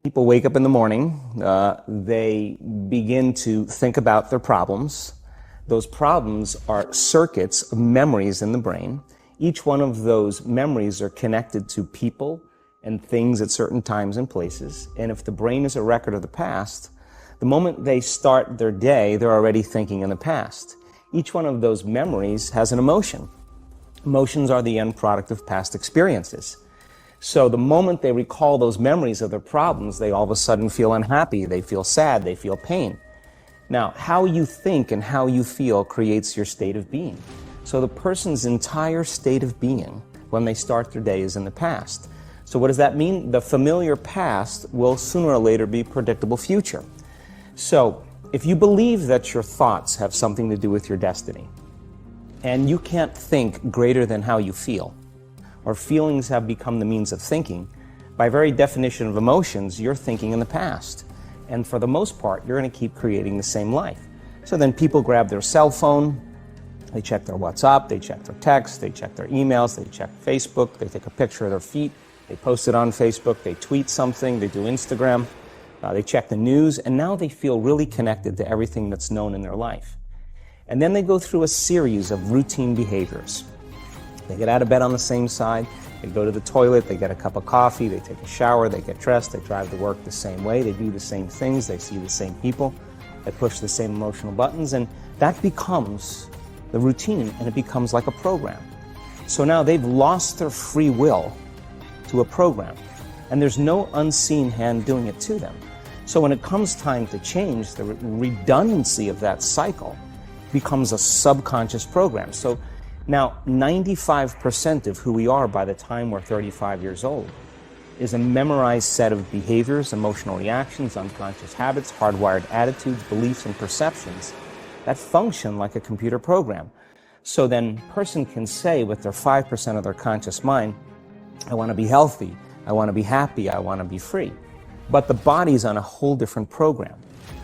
People wake up in the morning, they begin to think about their problems. Those problems are circuits of memories in the brain. Each one of those memories are connected to people and things at certain times and places. And if the brain is a record of the past, the moment they start their day, they're already thinking in the past. Each one of those memories has an emotion. Emotions are the end product of past experiences. So the moment they recall those memories of their problems, they all of a sudden feel unhappy, they feel sad, they feel pain. Now, how you think and how you feel creates your state of being. So the person's entire state of being when they start their day is in the past. So what does that mean? The familiar past will sooner or later be predictable future. So if you believe that your thoughts have something to do with your destiny, and you can't think greater than how you feel, or feelings have become the means of thinking, by very definition of emotions, you're thinking in the past. And for the most part, you're going to keep creating the same life. So then people grab their cell phone, they check their WhatsApp, they check their texts, they check their emails, they check Facebook, they take a picture of their feet, they post it on Facebook, they tweet something, they do Instagram, they check the news, and now they feel really connected to everything that's known in their life. And then they go through a series of routine behaviors. They get out of bed on the same side, they go to the toilet, they get a cup of coffee, they take a shower, they get dressed, they drive to work the same way, they do the same things, they see the same people, they push the same emotional buttons, and that becomes the routine, and it becomes like a program. So now they've lost their free will to a program, and there's no unseen hand doing it to them. So when it comes time to change, the redundancy of that cycle becomes a subconscious program. So now, 95% of who we are by the time we're 35 years old is a memorized set of behaviors, emotional reactions, unconscious habits, hardwired attitudes, beliefs, and perceptions that function like a computer program. So then a person can say with their 5% of their conscious mind, I want to be healthy, I want to be happy, I want to be free. But the body's on a whole different program.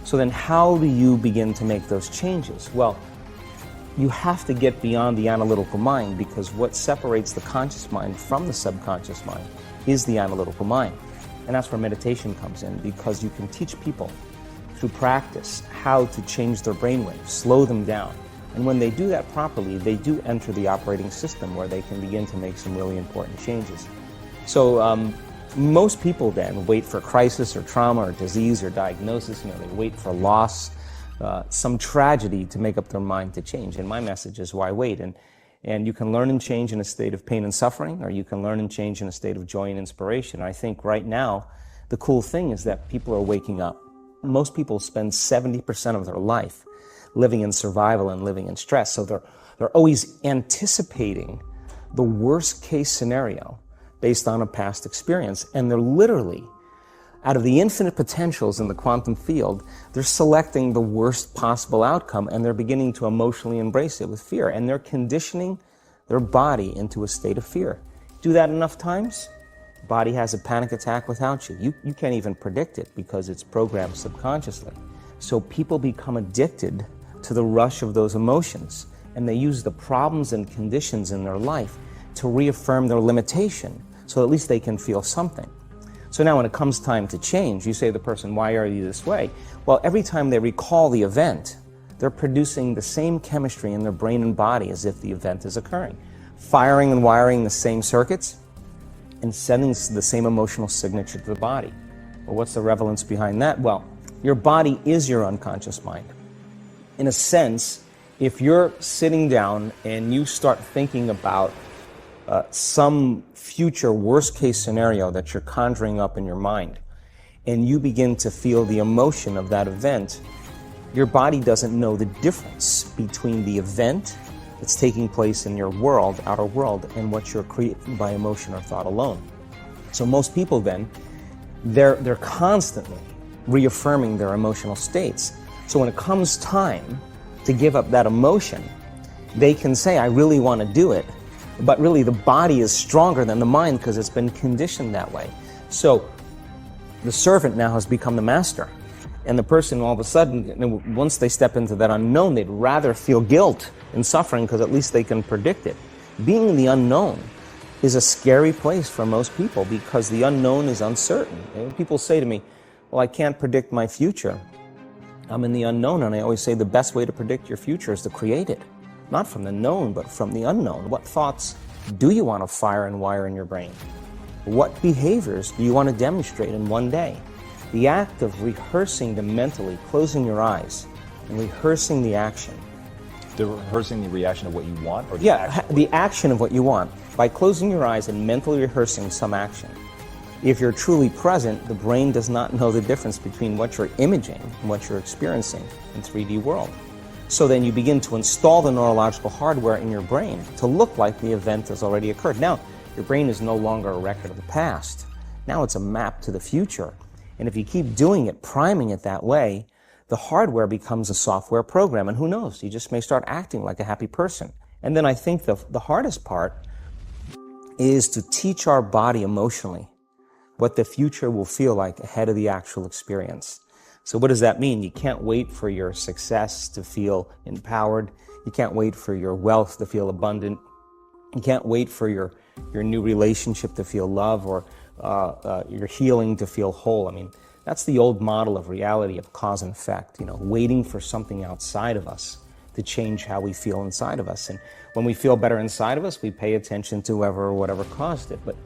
So then how do you begin to make those changes? Well, you have to get beyond the analytical mind, because what separates the conscious mind from the subconscious mind is the analytical mind. And that's where meditation comes in, because you can teach people through practice how to change their brainwaves, slow them down. And when they do that properly, they do enter the operating system where they can begin to make some really important changes. So most people then wait for crisis or trauma or disease or diagnosis. They wait for loss, some tragedy to make up their mind to change. And my message is, why wait? And you can learn and change in a state of pain and suffering, or you can learn and change in a state of joy and inspiration. I think right now, the cool thing is that people are waking up. Most people spend 70% of their life living in survival and living in stress. So they're always anticipating the worst case scenario based on a past experience. And they're literally, out of the infinite potentials in the quantum field, they're selecting the worst possible outcome, and they're beginning to emotionally embrace it with fear, and they're conditioning their body into a state of fear. Do that enough times, the body has a panic attack without you. You can't even predict it because it's programmed subconsciously. So people become addicted to the rush of those emotions, and they use the problems and conditions in their life to reaffirm their limitation, so at least they can feel something. So now when it comes time to change, you say to the person, why are you this way? Well, every time they recall the event, they're producing the same chemistry in their brain and body as if the event is occurring, firing and wiring the same circuits and sending the same emotional signature to the body. Well, what's the relevance behind that? Well, your body is your unconscious mind. In a sense, if you're sitting down and you start thinking about some future worst-case scenario that you're conjuring up in your mind, and you begin to feel the emotion of that event, your body doesn't know the difference between the event that's taking place in your world, outer world, and what you're creating by emotion or thought alone. So most people then, they're constantly reaffirming their emotional states. So when it comes time to give up that emotion, they can say, I really want to do it, but really the body is stronger than the mind because it's been conditioned that way. So the servant now has become the master. And the person all of a sudden, once they step into that unknown, they'd rather feel guilt and suffering because at least they can predict it. Being in the unknown is a scary place for most people because the unknown is uncertain. And people say to me, well, I can't predict my future. I'm in the unknown, and I always say the best way to predict your future is to create it. Not from the known, but from the unknown. What thoughts do you want to fire and wire in your brain? What behaviors do you want to demonstrate in one day? The act of rehearsing them mentally, closing your eyes, and rehearsing the action. Rehearsing the reaction of what you want? Or the action of what you want. By closing your eyes and mentally rehearsing some action. If you're truly present, the brain does not know the difference between what you're imaging and what you're experiencing in 3D world. So then you begin to install the neurological hardware in your brain to look like the event has already occurred. Now, your brain is no longer a record of the past. Now it's a map to the future. And if you keep doing it, priming it that way, the hardware becomes a software program. And who knows, you just may start acting like a happy person. And then I think the hardest part is to teach our body emotionally what the future will feel like ahead of the actual experience. So what does that mean? You can't wait for your success to feel empowered. You can't wait for your wealth to feel abundant. You can't wait for your new relationship to feel love, or your healing to feel whole. I mean, that's the old model of reality, of cause and effect, waiting for something outside of us to change how we feel inside of us. And when we feel better inside of us, we pay attention to whoever or whatever caused it. But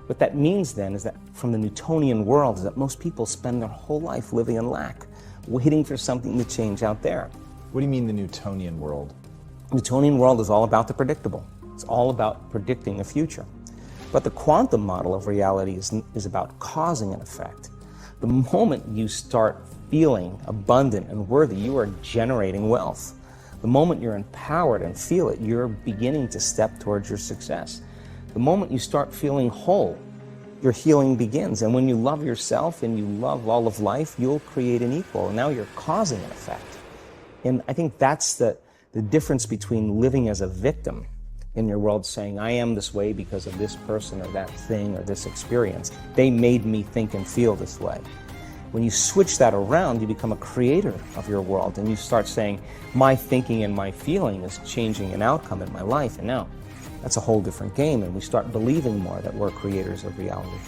what that means then is that from the Newtonian world is that most people spend their whole life living in lack, waiting for something to change out there. What do you mean the Newtonian world? Newtonian world is all about the predictable. It's all about predicting a future. But the quantum model of reality is about causing an effect. The moment you start feeling abundant and worthy, you are generating wealth. The moment you're empowered and feel it, you're beginning to step towards your success. The moment you start feeling whole, your healing begins. And when you love yourself and you love all of life, you'll create an equal. And now you're causing an effect. And I think that's the difference between living as a victim in your world, saying, I am this way because of this person or that thing or this experience. They made me think and feel this way. When you switch that around, you become a creator of your world, and you start saying, my thinking and my feeling is changing an outcome in my life. And now that's a whole different game, and we start believing more that we're creators of reality.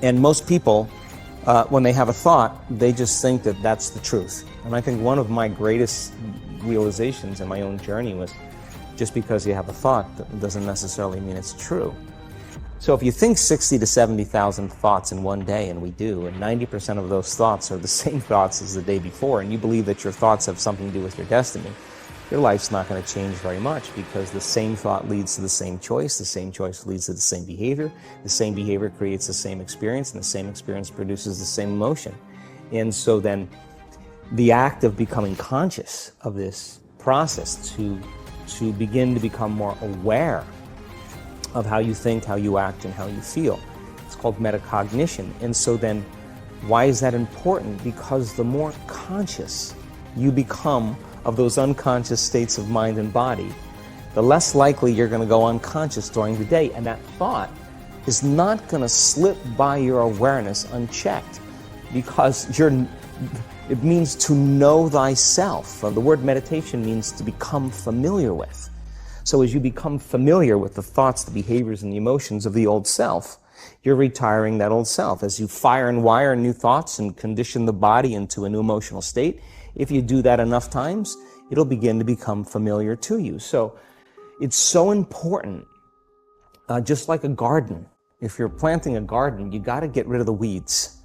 And most people, when they have a thought, they just think that that's the truth. And I think one of my greatest realizations in my own journey was, just because you have a thought doesn't necessarily mean it's true. So if you think 60 to 70,000 thoughts in one day, and we do, and 90% of those thoughts are the same thoughts as the day before, and you believe that your thoughts have something to do with your destiny, your life's not going to change very much, because the same thought leads to the same choice leads to the same behavior creates the same experience, and the same experience produces the same emotion. And so then the act of becoming conscious of this process to begin to become more aware of how you think, how you act, and how you feel. It's called metacognition. And so then, why is that important? Because the more conscious you become of those unconscious states of mind and body, the less likely you're going to go unconscious during the day. And that thought is not going to slip by your awareness unchecked, because it means to know thyself. The word meditation means to become familiar with. So as you become familiar with the thoughts, the behaviors, and the emotions of the old self, you're retiring that old self. As you fire and wire new thoughts and condition the body into a new emotional state, if you do that enough times, it'll begin to become familiar to you. So it's so important, just like a garden. If you're planting a garden, you got to get rid of the weeds.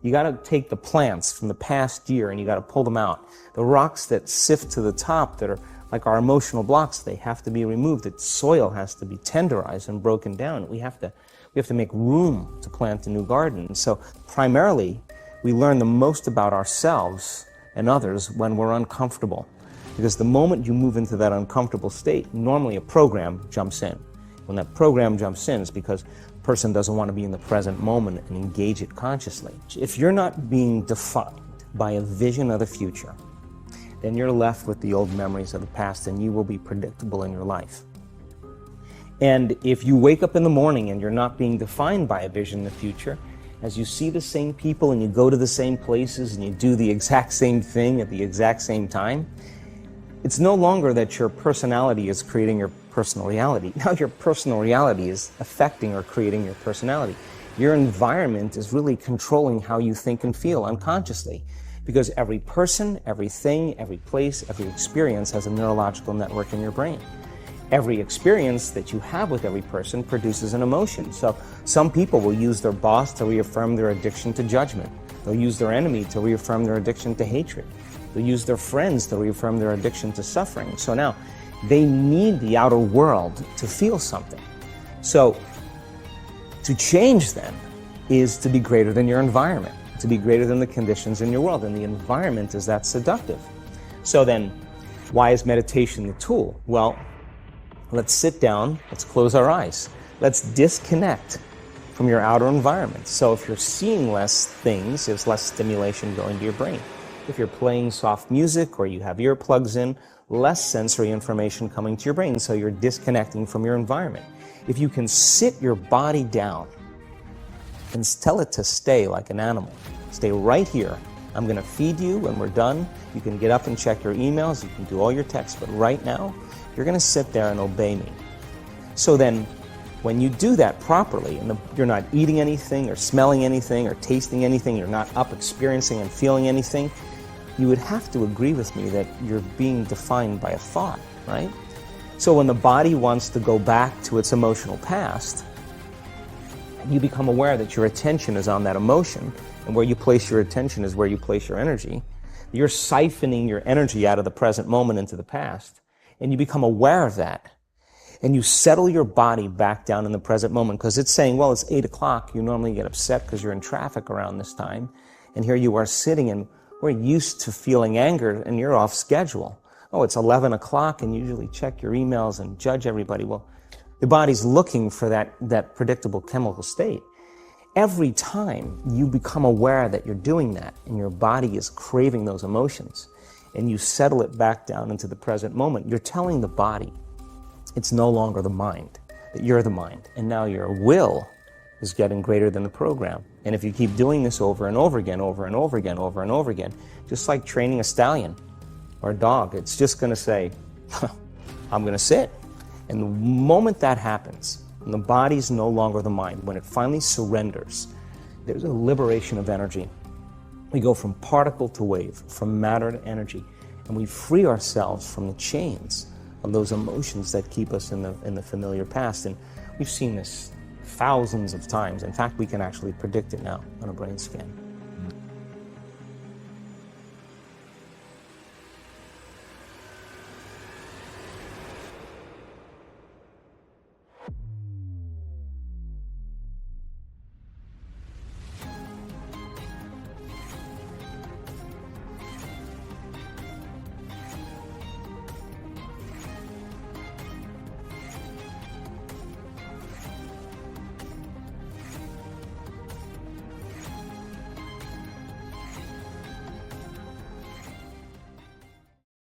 You got to take the plants from the past year and you got to pull them out. The rocks that sift to the top that are like our emotional blocks, they have to be removed. The soil has to be tenderized and broken down. We have to make room to plant a new garden. So primarily, we learn the most about ourselves and others when we're uncomfortable. Because the moment you move into that uncomfortable state, normally a program jumps in. When that program jumps in, it's because the person doesn't want to be in the present moment and engage it consciously. If you're not being defined by a vision of the future, then you're left with the old memories of the past, and you will be predictable in your life. And if you wake up in the morning and you're not being defined by a vision in the future, as you see the same people and you go to the same places and you do the exact same thing at the exact same time, It's no longer that your personality is creating your personal reality. Now your personal reality is affecting or creating your personality. Your environment is really controlling how you think and feel unconsciously, because every person, everything, every place, every experience has a neurological network in your brain. Every experience that you have with every person produces an emotion. So some people will use their boss to reaffirm their addiction to judgment. They'll use their enemy to reaffirm their addiction to hatred. They'll use their friends to reaffirm their addiction to suffering. So now they need the outer world to feel something. So to change them is to be greater than your environment, to be greater than the conditions in your world. And the environment is that seductive. So then, why is meditation the tool? Well, let's sit down, let's close our eyes. Let's disconnect from your outer environment. So if you're seeing less things, there's less stimulation going to your brain. If you're playing soft music or you have earplugs in, less sensory information coming to your brain, so you're disconnecting from your environment. If you can sit your body down and tell it to stay like an animal, stay right here. I'm going to feed you when we're done. You can get up and check your emails, you can do all your texts, but right now, you're going to sit there and obey me. So then, when you do that properly, and you're not eating anything, or smelling anything, or tasting anything, you're not up experiencing and feeling anything, you would have to agree with me that you're being defined by a thought, right? So when the body wants to go back to its emotional past, you become aware that your attention is on that emotion, and where you place your attention is where you place your energy. You're siphoning your energy out of the present moment into the past, and you become aware of that. And you settle your body back down in the present moment, because it's saying, well, it's 8 o'clock. You normally get upset because you're in traffic around this time. And here you are sitting, and we're used to feeling anger, and you're off schedule. Oh, it's 11 o'clock, and you usually check your emails and judge everybody. Well, the body's looking for that predictable chemical state. Every time you become aware that you're doing that, and your body is craving those emotions, and you settle it back down into the present moment, you're telling the body it's no longer the mind, that you're the mind. And now your will is getting greater than the program. And if you keep doing this over and over again, over and over again, over and over again, just like training a stallion or a dog, it's just going to say, I'm going to sit. And the moment that happens, and the body's no longer the mind, when it finally surrenders, there's a liberation of energy. We go from particle to wave, from matter to energy, and we free ourselves from the chains of those emotions that keep us in the familiar past. And we've seen this thousands of times. In fact, we can actually predict it now on a brain scan.